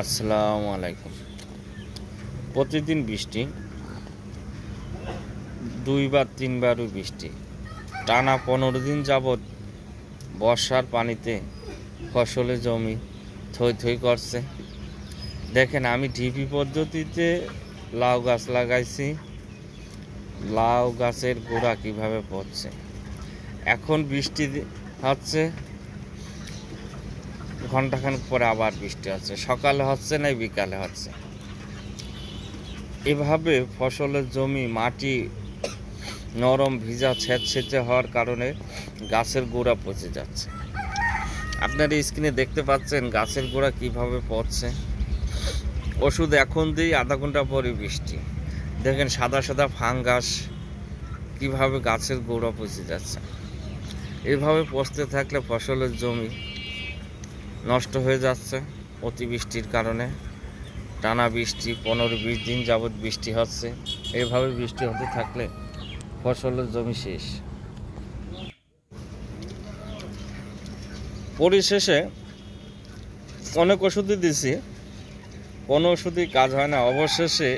আসসালামু আলাইকুম। প্রতিদিন বৃষ্টি, 2 বা 3 বারও বৃষ্টি, টানা 15 দিন যাবৎ বর্ষার পানিতে ফসলের জমি থই থই করছে। দেখেন, আমি ঢিপি পদ্ধতিতে লাউ গাছ লাগাইছি। লাউ গাছের গোড়া কিভাবে পড়ছে। এখন বৃষ্টি হচ্ছে, ঘন্টাখানেক পরে আবার বৃষ্টি হচ্ছে, সকালে হচ্ছে না বিকালে হচ্ছে। এভাবে ফসলের জমি মাটি নরম ভিজা ছেঁচে হওয়ার কারণে গাছের গোড়া পচে যাচ্ছে। আপনারা স্ক্রিনে দেখতে পাচ্ছেন গাছের গোড়া কিভাবে পচছে। ওষুধ এখন দিই, আধা ঘন্টা পরে বৃষ্টি। দেখেন সাদা সাদা ফাঙ্গাস কিভাবে গাছের গোড়া পচে যাচ্ছে। এভাবে পচতে থাকলে ফসলের জমি নষ্ট হয়ে যাচ্ছে অতিবৃষ্টির কারণে। টানা বৃষ্টি 15-20 দিন যাবৎ বৃষ্টি হচ্ছে। এইভাবে বৃষ্টি হতে থাকলে ফসলের জমি শেষ। পরিশেষে অনেক ওষুধই দিছি, কোনো ওষুধই কাজ হয় না। অবশেষে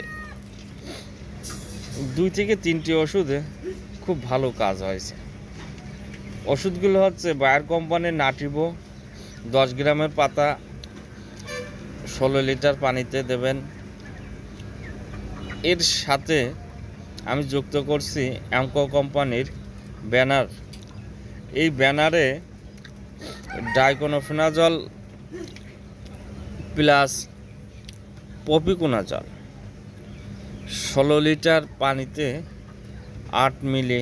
2 থেকে 3টি ওষুধে খুব ভালো কাজ হয়েছে। ওষুধগুলো হচ্ছে বায়ার কোম্পানির নাটিভো, 10 গ্রামের পাতা 16 লিটার পানিতে দেবেন। এর সাথে আমি যুক্ত করছি অ্যামকো কোম্পানির ব্যানার। এই ব্যানারে ডাইকোনোফেনাজল প্লাস প্রপিকোনাজল 16 লিটার পানিতে 8 মিলি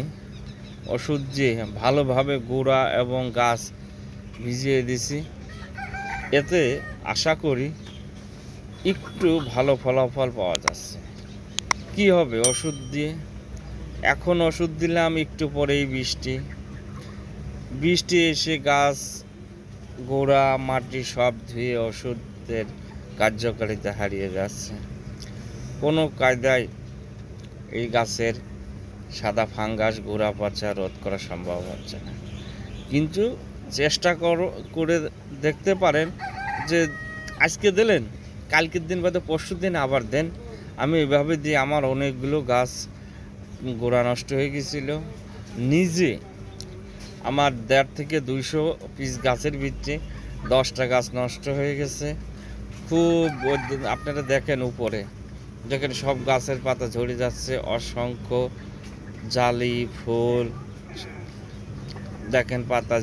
ওষুধ দিয়ে ভালোভাবে গোড়া এবং গাছ ভিজিয়ে দিছি। এতে আশা করি একটু ভালো ফলাফল পাওয়া যাচ্ছে। কি হবে ওষুধ দিয়ে? এখন ওষুধ দিলাম, একটু পরেই বৃষ্টি এসে গাছ গোড়া মাটি সব ধুয়ে ওষুধের কার্যকারিতা হারিয়ে যাচ্ছে। কোনো কায়দায় এই গাছের সাদা ফাঙ্গাস গোড়া পচা রোধ করা সম্ভব হচ্ছে না। কিন্তু চেষ্টা করে দেখতে পারেন যে আজকে দিলেন, কালকের দিন বাদে পরশু দিন আবার দেন। আমি এভাবে দিয়ে আমার অনেকগুলো গাছ গোড়া নষ্ট হয়ে গেছিল। নিজে আমার 1.5 থেকে 200 পিস গাছের ভিতরে 10টা গাছ নষ্ট হয়ে গেছে। খুব আপনারা দেখেন উপরে, দেখেন সব গাছের পাতা ঝরে যাচ্ছে, অসংখ্য জালি ফুল, দেখেন পাতা